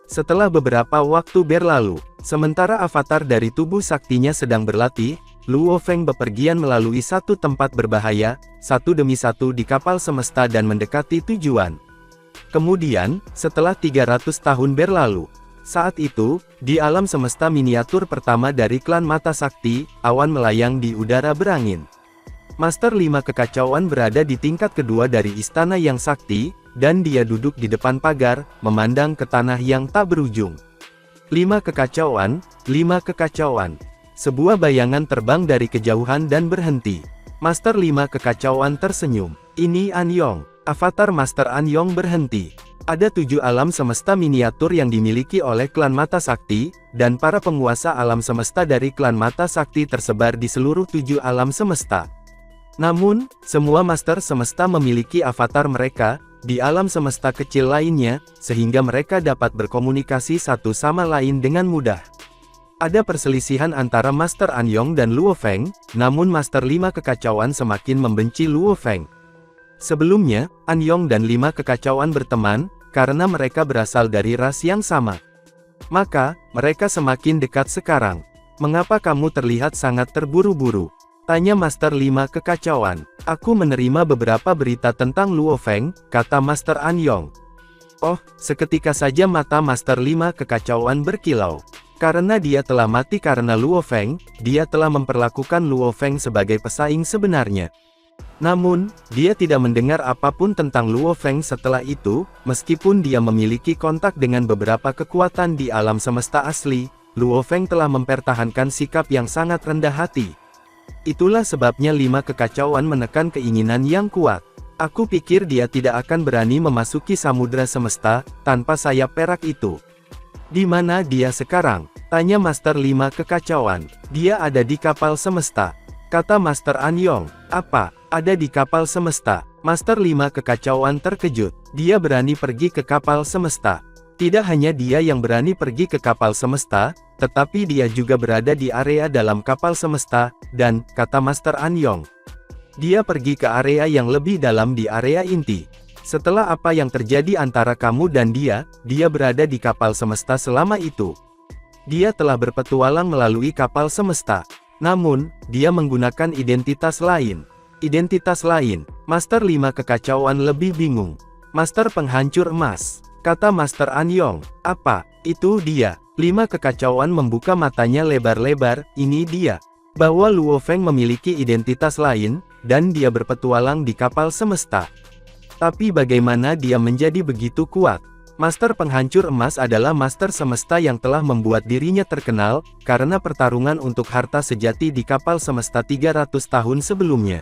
Setelah beberapa waktu berlalu, sementara avatar dari tubuh saktinya sedang berlatih, Luo Feng bepergian melalui satu tempat berbahaya, satu demi satu di kapal semesta dan mendekati tujuan. Kemudian, setelah 300 tahun berlalu, saat itu, di alam semesta miniatur pertama dari klan Mata Sakti, awan melayang di udara berangin. Master 5 Kekacauan berada di tingkat kedua dari istana yang sakti, dan dia duduk di depan pagar, memandang ke tanah yang tak berujung. 5 Kekacauan, 5 Kekacauan. Sebuah bayangan terbang dari kejauhan dan berhenti. Master 5 Kekacauan tersenyum. Ini Anyong. Avatar Master Anyong berhenti. Ada 7 alam semesta miniatur yang dimiliki oleh klan Mata Sakti, dan para penguasa alam semesta dari klan Mata Sakti tersebar di seluruh 7 alam semesta. Namun, semua master semesta memiliki avatar mereka di alam semesta kecil lainnya, sehingga mereka dapat berkomunikasi satu sama lain dengan mudah. Ada perselisihan antara Master Anyong dan Luo Feng, namun Master 5 Kekacauan semakin membenci Luo Feng. Sebelumnya, Anyong dan 5 Kekacauan berteman, karena mereka berasal dari ras yang sama. Maka, mereka semakin dekat sekarang. Mengapa kamu terlihat sangat terburu-buru? Tanya Master 5 Kekacauan. Aku menerima beberapa berita tentang Luo Feng, kata Master Anyong. Oh, seketika saja mata Master 5 Kekacauan berkilau. Karena dia telah mati karena Luo Feng, dia telah memperlakukan Luo Feng sebagai pesaing sebenarnya. Namun, dia tidak mendengar apapun tentang Luo Feng setelah itu, meskipun dia memiliki kontak dengan beberapa kekuatan di alam semesta asli, Luo Feng telah mempertahankan sikap yang sangat rendah hati. Itulah sebabnya 5 Kekacauan menekan keinginan yang kuat. Aku pikir dia tidak akan berani memasuki samudera semesta, tanpa sayap perak itu. Di mana dia sekarang? Tanya Master 5 Kekacauan. Dia ada di kapal semesta. Kata Master Anyong. Apa? Ada di kapal semesta? Master 5 Kekacauan terkejut. Dia berani pergi ke kapal semesta. Tidak hanya dia yang berani pergi ke kapal semesta, tetapi dia juga berada di area dalam kapal semesta, dan, kata Master Anyong, dia pergi ke area yang lebih dalam di area inti. Setelah apa yang terjadi antara kamu dan dia berada di kapal semesta selama itu. Dia telah berpetualang melalui kapal semesta. Namun, dia menggunakan identitas lain. Identitas lain. Master 5 Kekacauan lebih bingung. Master Penghancur Emas. Kata Master Anyong. Apa? Itu dia. 5 Kekacauan membuka matanya lebar-lebar. Ini dia. Bahwa Luo Feng memiliki identitas lain, dan dia berpetualang di kapal semesta. Tapi bagaimana dia menjadi begitu kuat? Master Penghancur Emas adalah master semesta yang telah membuat dirinya terkenal, karena pertarungan untuk harta sejati di kapal semesta 300 tahun sebelumnya.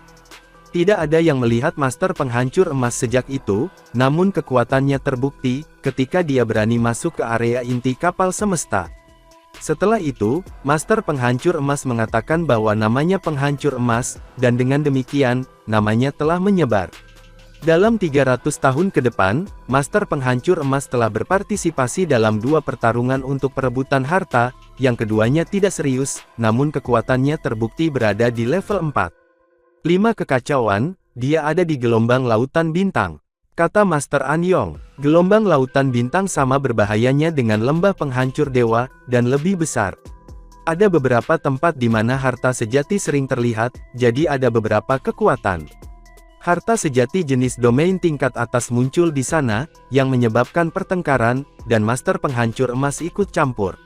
Tidak ada yang melihat Master Penghancur Emas sejak itu, namun kekuatannya terbukti, ketika dia berani masuk ke area inti kapal semesta. Setelah itu, Master Penghancur Emas mengatakan bahwa namanya Penghancur Emas, dan dengan demikian, namanya telah menyebar. Dalam 300 tahun ke depan, Master Penghancur Emas telah berpartisipasi dalam 2 pertarungan untuk perebutan harta, yang keduanya tidak serius, namun kekuatannya terbukti berada di level 4. 5 Kekacauan, dia ada di gelombang lautan bintang. Kata Master Anyong, gelombang lautan bintang sama berbahayanya dengan lembah penghancur dewa, dan lebih besar. Ada beberapa tempat di mana harta sejati sering terlihat, jadi ada beberapa kekuatan. Harta sejati jenis domain tingkat atas muncul di sana, yang menyebabkan pertengkaran, dan Master Penghancur Emas ikut campur.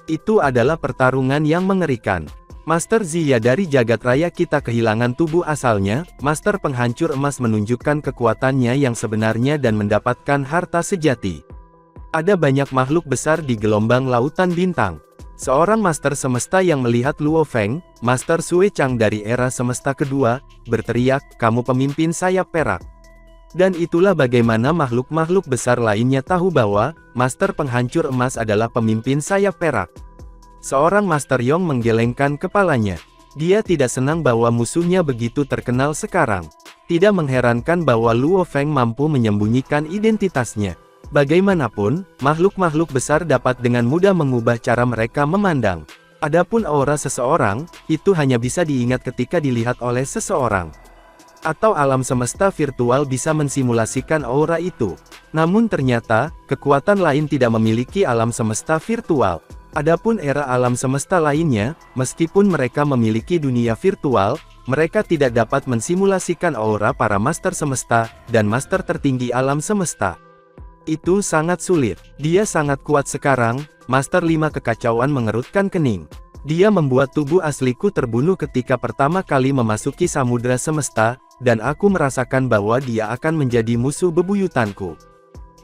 Itu adalah pertarungan yang mengerikan. Master Ziya dari jagat raya kita kehilangan tubuh asalnya, Master Penghancur Emas menunjukkan kekuatannya yang sebenarnya dan mendapatkan harta sejati. Ada banyak makhluk besar di gelombang lautan bintang. Seorang Master Semesta yang melihat Luo Feng, Master Sue Chang dari era semesta kedua, berteriak, kamu pemimpin sayap perak. Dan itulah bagaimana makhluk-makhluk besar lainnya tahu bahwa, Master Penghancur Emas adalah pemimpin sayap perak. Seorang Master Yong menggelengkan kepalanya. Dia tidak senang bahwa musuhnya begitu terkenal sekarang. Tidak mengherankan bahwa Luo Feng mampu menyembunyikan identitasnya. Bagaimanapun, makhluk-makhluk besar dapat dengan mudah mengubah cara mereka memandang. Adapun aura seseorang, itu hanya bisa diingat ketika dilihat oleh seseorang. Atau alam semesta virtual bisa mensimulasikan aura itu. Namun ternyata, kekuatan lain tidak memiliki alam semesta virtual. Adapun era alam semesta lainnya, meskipun mereka memiliki dunia virtual, mereka tidak dapat mensimulasikan aura para master semesta, dan master tertinggi alam semesta. Itu sangat sulit. Dia sangat kuat sekarang, Master 5 Kekacauan mengerutkan kening. Dia membuat tubuh asliku terbunuh ketika pertama kali memasuki samudera semesta, dan aku merasakan bahwa dia akan menjadi musuh bebuyutanku.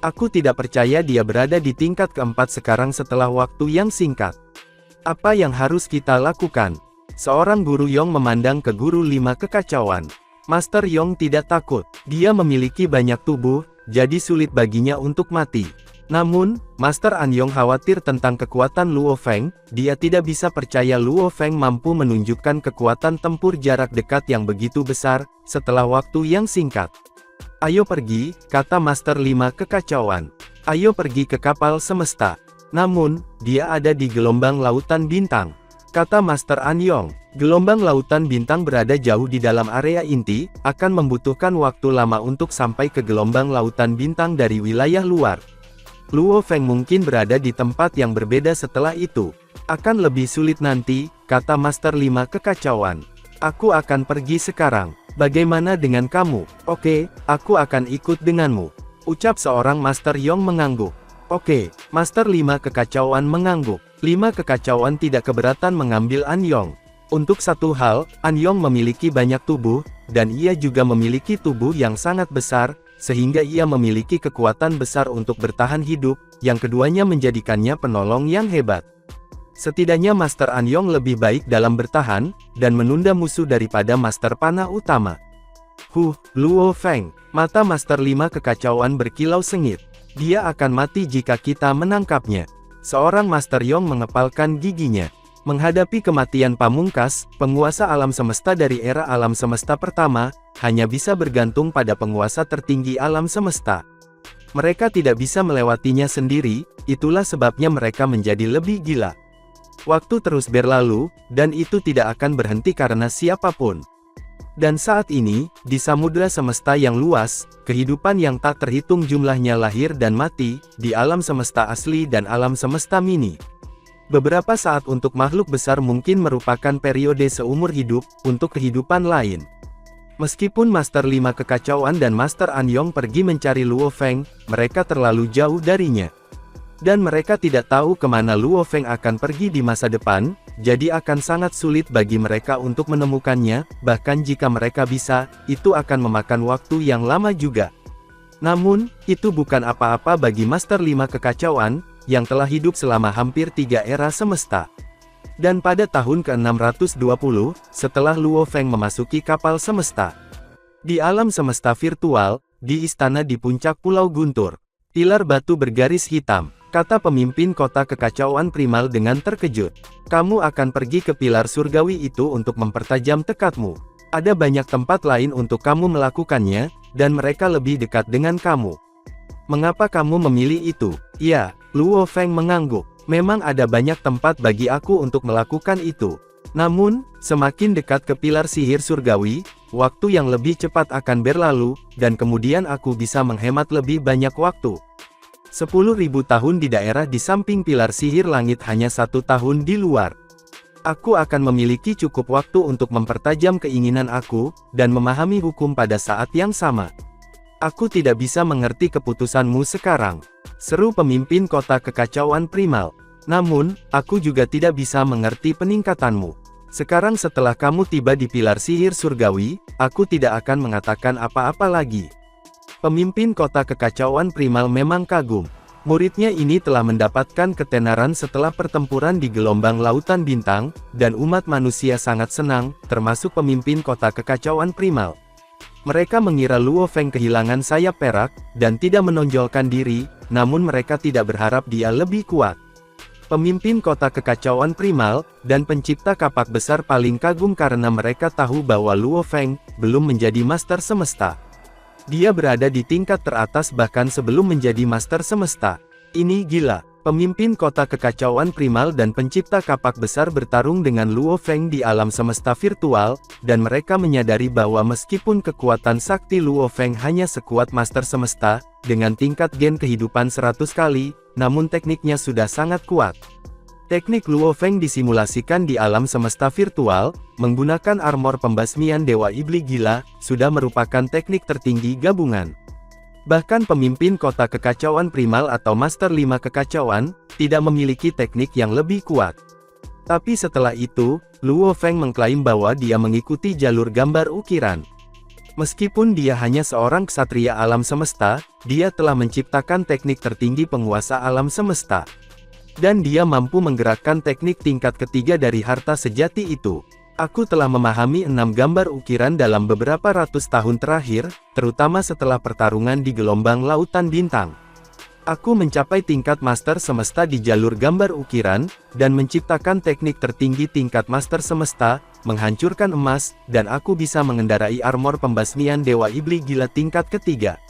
Aku tidak percaya dia berada di tingkat keempat sekarang setelah waktu yang singkat. Apa yang harus kita lakukan? Seorang guru Yong memandang ke guru 5 Kekacauan. Master Yong tidak takut. Dia memiliki banyak tubuh, jadi sulit baginya untuk mati. Namun, Master Anyong khawatir tentang kekuatan Luo Feng. Dia tidak bisa percaya Luo Feng mampu menunjukkan kekuatan tempur jarak dekat yang begitu besar, setelah waktu yang singkat. "Ayo pergi," kata Master 5 Kekacauan. "Ayo pergi ke kapal semesta." Namun, dia ada di gelombang lautan bintang, kata Master Anyong. Gelombang lautan bintang berada jauh di dalam area inti, akan membutuhkan waktu lama untuk sampai ke gelombang lautan bintang dari wilayah luar. Luo Feng mungkin berada di tempat yang berbeda setelah itu. "Akan lebih sulit nanti," kata Master 5 Kekacauan. "Aku akan pergi sekarang. Bagaimana dengan kamu?" "Oke, aku akan ikut denganmu," ucap seorang Master Yong mengangguk. "Oke." Master 5 Kekacauan mengangguk. 5 Kekacauan tidak keberatan mengambil Anyong. Untuk satu hal, Anyong memiliki banyak tubuh, dan ia juga memiliki tubuh yang sangat besar, sehingga ia memiliki kekuatan besar untuk bertahan hidup, yang keduanya menjadikannya penolong yang hebat. Setidaknya Master Anyong lebih baik dalam bertahan, dan menunda musuh daripada Master Panah Utama. Luo Feng. Mata Master 5 Kekacauan berkilau sengit. "Dia akan mati jika kita menangkapnya." Seorang Master Yong mengepalkan giginya. Menghadapi kematian pamungkas, penguasa alam semesta dari era alam semesta pertama, hanya bisa bergantung pada penguasa tertinggi alam semesta. Mereka tidak bisa melewatinya sendiri, itulah sebabnya mereka menjadi lebih gila. Waktu terus berlalu, dan itu tidak akan berhenti karena siapapun. Dan saat ini, di samudera semesta yang luas, kehidupan yang tak terhitung jumlahnya lahir dan mati, di alam semesta asli dan alam semesta mini. Beberapa saat untuk makhluk besar mungkin merupakan periode seumur hidup, untuk kehidupan lain. Meskipun Master 5 Kekacauan dan Master Anyong pergi mencari Luo Feng, mereka terlalu jauh darinya. Dan mereka tidak tahu kemana Luo Feng akan pergi di masa depan, jadi akan sangat sulit bagi mereka untuk menemukannya, bahkan jika mereka bisa, itu akan memakan waktu yang lama juga. Namun, itu bukan apa-apa bagi Master 5 Kekacauan, yang telah hidup selama hampir 3 era semesta. Dan pada tahun ke-620, setelah Luo Feng memasuki kapal semesta, di alam semesta virtual, di istana di puncak Pulau Guntur, pilar batu bergaris hitam, kata pemimpin kota kekacauan primal dengan terkejut. "Kamu akan pergi ke pilar surgawi itu untuk mempertajam tekadmu. Ada banyak tempat lain untuk kamu melakukannya, dan mereka lebih dekat dengan kamu. Mengapa kamu memilih itu?" "Ya," Luo Feng mengangguk. "Memang ada banyak tempat bagi aku untuk melakukan itu. Namun, semakin dekat ke pilar sihir surgawi, waktu yang lebih cepat akan berlalu, dan kemudian aku bisa menghemat lebih banyak waktu. 10.000 tahun di daerah di samping pilar sihir langit hanya 1 tahun di luar. Aku akan memiliki cukup waktu untuk mempertajam keinginan aku, dan memahami hukum pada saat yang sama. Aku tidak bisa mengerti keputusanmu sekarang," seru pemimpin kota kekacauan primal. "Namun, aku juga tidak bisa mengerti peningkatanmu. Sekarang setelah kamu tiba di pilar sihir surgawi, aku tidak akan mengatakan apa-apa lagi." Pemimpin kota kekacauan primal memang kagum. Muridnya ini telah mendapatkan ketenaran setelah pertempuran di gelombang lautan bintang, dan umat manusia sangat senang, termasuk pemimpin kota kekacauan primal. Mereka mengira Luo Feng kehilangan sayap perak, dan tidak menonjolkan diri, namun mereka tidak berharap dia lebih kuat. Pemimpin kota kekacauan primal, dan pencipta kapak besar paling kagum karena mereka tahu bahwa Luo Feng belum menjadi master semesta. Dia berada di tingkat teratas bahkan sebelum menjadi master semesta. Ini gila. Pemimpin kota kekacauan primal dan pencipta kapak besar bertarung dengan Luo Feng di alam semesta virtual, dan mereka menyadari bahwa meskipun kekuatan sakti Luo Feng hanya sekuat master semesta, dengan tingkat gen kehidupan 100 kali, namun tekniknya sudah sangat kuat. Teknik Luo Feng disimulasikan di alam semesta virtual, menggunakan armor pembasmian Dewa Iblis Gila, sudah merupakan teknik tertinggi gabungan. Bahkan pemimpin kota kekacauan primal atau Master 5 Kekacauan, tidak memiliki teknik yang lebih kuat. Tapi setelah itu, Luo Feng mengklaim bahwa dia mengikuti jalur gambar ukiran. Meskipun dia hanya seorang ksatria alam semesta, dia telah menciptakan teknik tertinggi penguasa alam semesta. Dan dia mampu menggerakkan teknik tingkat ketiga dari harta sejati itu. Aku telah memahami 6 gambar ukiran dalam beberapa ratus tahun terakhir, terutama setelah pertarungan di gelombang lautan bintang. Aku mencapai tingkat Master Semesta di jalur gambar ukiran, dan menciptakan teknik tertinggi tingkat Master Semesta, menghancurkan emas, dan aku bisa mengendarai armor pembasmian Dewa Iblis Gila tingkat ketiga.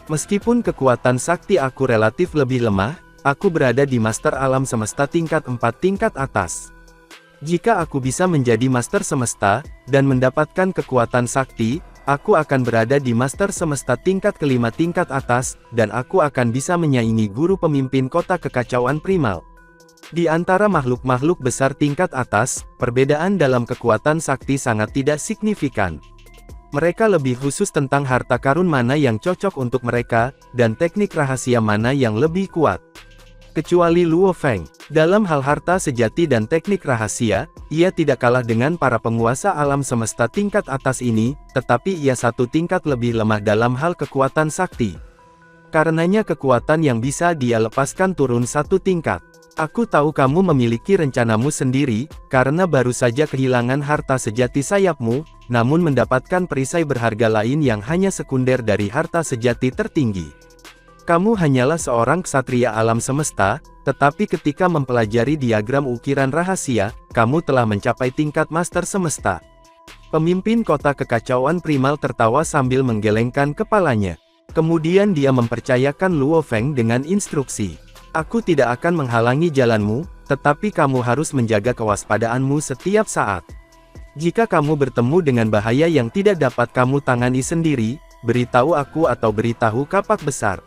Meskipun kekuatan sakti aku relatif lebih lemah, aku berada di Master Alam Semesta tingkat 4 tingkat atas. Jika aku bisa menjadi Master Semesta, dan mendapatkan kekuatan sakti, aku akan berada di Master Semesta tingkat kelima tingkat atas, dan aku akan bisa menyaingi guru pemimpin kota kekacauan primal. Di antara makhluk-makhluk besar tingkat atas, perbedaan dalam kekuatan sakti sangat tidak signifikan. Mereka lebih khusus tentang harta karun mana yang cocok untuk mereka, dan teknik rahasia mana yang lebih kuat. Kecuali Luo Feng, dalam hal harta sejati dan teknik rahasia, ia tidak kalah dengan para penguasa alam semesta tingkat atas ini, tetapi ia satu tingkat lebih lemah dalam hal kekuatan sakti. Karenanya kekuatan yang bisa dia lepaskan turun satu tingkat. Aku tahu kamu memiliki rencanamu sendiri, karena baru saja kehilangan harta sejati sayapmu, namun mendapatkan perisai berharga lain yang hanya sekunder dari harta sejati tertinggi. Kamu hanyalah seorang ksatria alam semesta, tetapi ketika mempelajari diagram ukiran rahasia, kamu telah mencapai tingkat Master Semesta. Pemimpin kota kekacauan primal tertawa sambil menggelengkan kepalanya. Kemudian dia mempercayakan Luo Feng dengan instruksi. Aku tidak akan menghalangi jalanmu, tetapi kamu harus menjaga kewaspadaanmu setiap saat. Jika kamu bertemu dengan bahaya yang tidak dapat kamu tangani sendiri, beritahu aku atau beritahu Kapak Besar.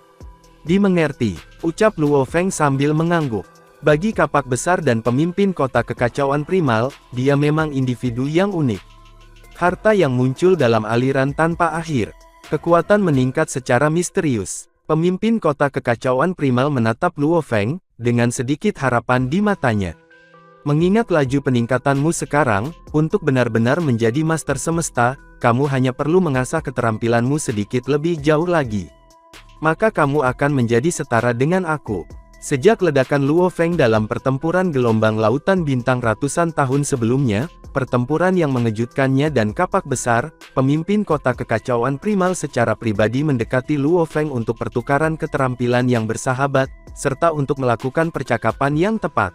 Dimengerti, ucap Luo Feng sambil mengangguk. Bagi Kapak Besar dan pemimpin kota kekacauan primal, dia memang individu yang unik. Harta yang muncul dalam aliran tanpa akhir. Kekuatan meningkat secara misterius. Pemimpin kota kekacauan primal menatap Luo Feng, dengan sedikit harapan di matanya. Mengingat laju peningkatanmu sekarang, untuk benar-benar menjadi Master Semesta, kamu hanya perlu mengasah keterampilanmu sedikit lebih jauh lagi. Maka kamu akan menjadi setara dengan aku. Sejak ledakan Luo Feng dalam pertempuran gelombang lautan bintang ratusan tahun sebelumnya, pertempuran yang mengejutkannya dan Kapak Besar, pemimpin kota kekacauan primal secara pribadi mendekati Luo Feng untuk pertukaran keterampilan yang bersahabat, serta untuk melakukan percakapan yang tepat.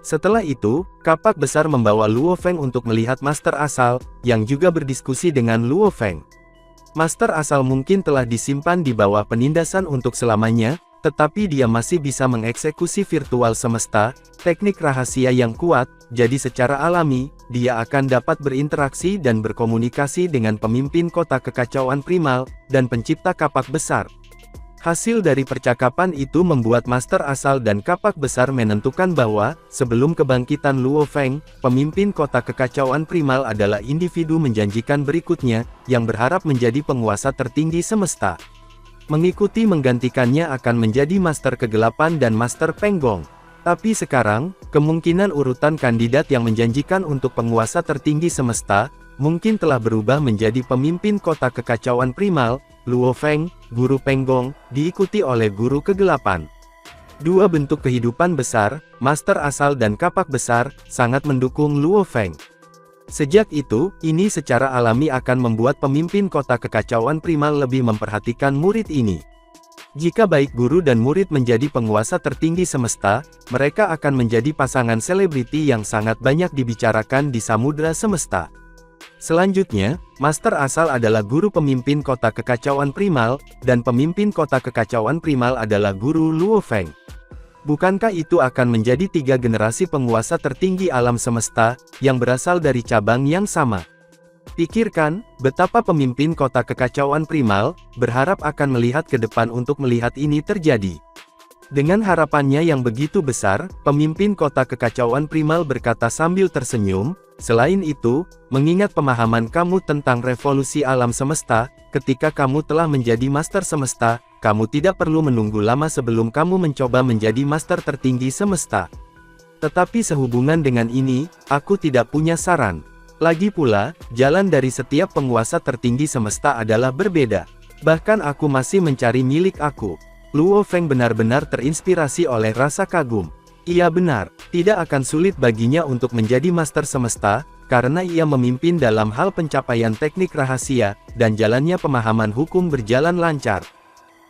Setelah itu, Kapak Besar membawa Luo Feng untuk melihat Master Asal, yang juga berdiskusi dengan Luo Feng. Master Asal mungkin telah disimpan di bawah penindasan untuk selamanya, tetapi dia masih bisa mengeksekusi virtual semesta, teknik rahasia yang kuat, jadi secara alami, dia akan dapat berinteraksi dan berkomunikasi dengan pemimpin kota kekacauan primal, dan pencipta Kapak Besar. Hasil dari percakapan itu membuat Master Asal dan Kapak Besar menentukan bahwa, sebelum kebangkitan Luo Feng, pemimpin kota kekacauan primal adalah individu menjanjikan berikutnya, yang berharap menjadi penguasa tertinggi semesta. Mengikuti menggantikannya akan menjadi Master Kegelapan dan Master Penggong. Tapi sekarang, kemungkinan urutan kandidat yang menjanjikan untuk penguasa tertinggi semesta, mungkin telah berubah menjadi pemimpin kota kekacauan primal, Luo Feng, Guru Penggong, diikuti oleh Guru Kegelapan. Dua bentuk kehidupan besar, Master Asal dan Kapak Besar, sangat mendukung Luo Feng. Sejak itu, ini secara alami akan membuat pemimpin kota kekacauan primal lebih memperhatikan murid ini. Jika baik guru dan murid menjadi penguasa tertinggi semesta, mereka akan menjadi pasangan selebriti yang sangat banyak dibicarakan di samudera semesta. Selanjutnya, Master Asal adalah guru pemimpin kota kekacauan primal, dan pemimpin kota kekacauan primal adalah guru Luo Feng. Bukankah itu akan menjadi 3 generasi penguasa tertinggi alam semesta, yang berasal dari cabang yang sama? Pikirkan, betapa pemimpin kota kekacauan primal, berharap akan melihat ke depan untuk melihat ini terjadi. Dengan harapannya yang begitu besar, pemimpin kota kekacauan primal berkata sambil tersenyum, selain itu, mengingat pemahaman kamu tentang revolusi alam semesta, ketika kamu telah menjadi Master Semesta, kamu tidak perlu menunggu lama sebelum kamu mencoba menjadi Master tertinggi semesta. Tetapi sehubungan dengan ini, aku tidak punya saran. Lagi pula, jalan dari setiap penguasa tertinggi semesta adalah berbeda. Bahkan aku masih mencari milik aku. Luo Feng benar-benar terinspirasi oleh rasa kagum. Ia benar, tidak akan sulit baginya untuk menjadi Master Semesta, karena ia memimpin dalam hal pencapaian teknik rahasia, dan jalannya pemahaman hukum berjalan lancar.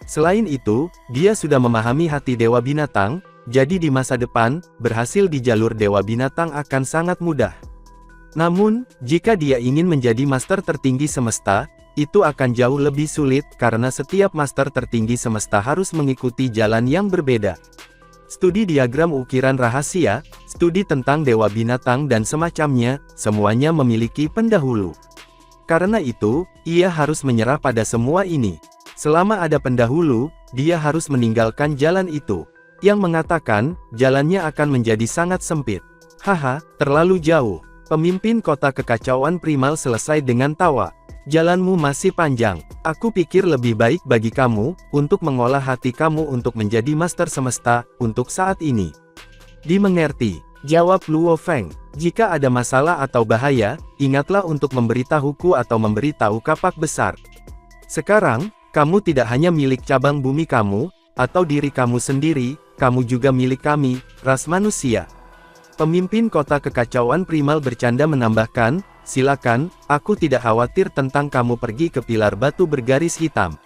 Selain itu, dia sudah memahami hati Dewa Binatang, jadi di masa depan, berhasil di jalur Dewa Binatang akan sangat mudah. Namun, jika dia ingin menjadi master tertinggi semesta, itu akan jauh lebih sulit karena setiap master tertinggi semesta harus mengikuti jalan yang berbeda. Studi diagram ukiran rahasia, studi tentang Dewa Binatang dan semacamnya, semuanya memiliki pendahulu. Karena itu, ia harus menyerah pada semua ini. Selama ada pendahulu, dia harus meninggalkan jalan itu. Yang mengatakan, jalannya akan menjadi sangat sempit. Haha, terlalu jauh. Pemimpin kota kekacauan primal selesai dengan tawa. Jalanmu masih panjang. Aku pikir lebih baik bagi kamu, untuk mengolah hati kamu untuk menjadi master semesta, untuk saat ini. Dimengerti, jawab Luo Feng. Jika ada masalah atau bahaya, ingatlah untuk memberitahuku atau memberitahu kapak besar. Sekarang, kamu tidak hanya milik cabang bumi kamu, atau diri kamu sendiri, kamu juga milik kami, ras manusia. Pemimpin kota kekacauan primal bercanda menambahkan, silakan, aku tidak khawatir tentang kamu pergi ke pilar batu bergaris hitam.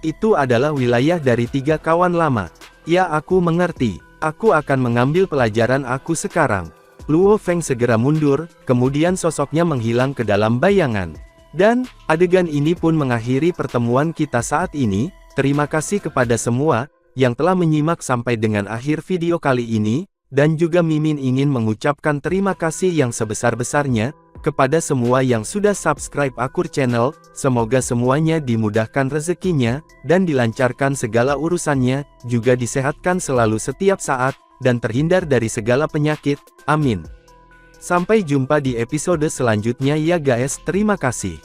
Itu adalah wilayah dari 3 kawan lama. Ya, aku mengerti. Aku akan mengambil pelajaran aku sekarang. Luo Feng segera mundur, kemudian sosoknya menghilang ke dalam bayangan. Dan, adegan ini pun mengakhiri pertemuan kita saat ini. Terima kasih kepada semua, yang telah menyimak sampai dengan akhir video kali ini. Dan juga Mimin ingin mengucapkan terima kasih yang sebesar-besarnya, kepada semua yang sudah subscribe Akur Channel, semoga semuanya dimudahkan rezekinya, dan dilancarkan segala urusannya, juga disehatkan selalu setiap saat, dan terhindar dari segala penyakit, amin. Sampai jumpa di episode selanjutnya ya guys, terima kasih.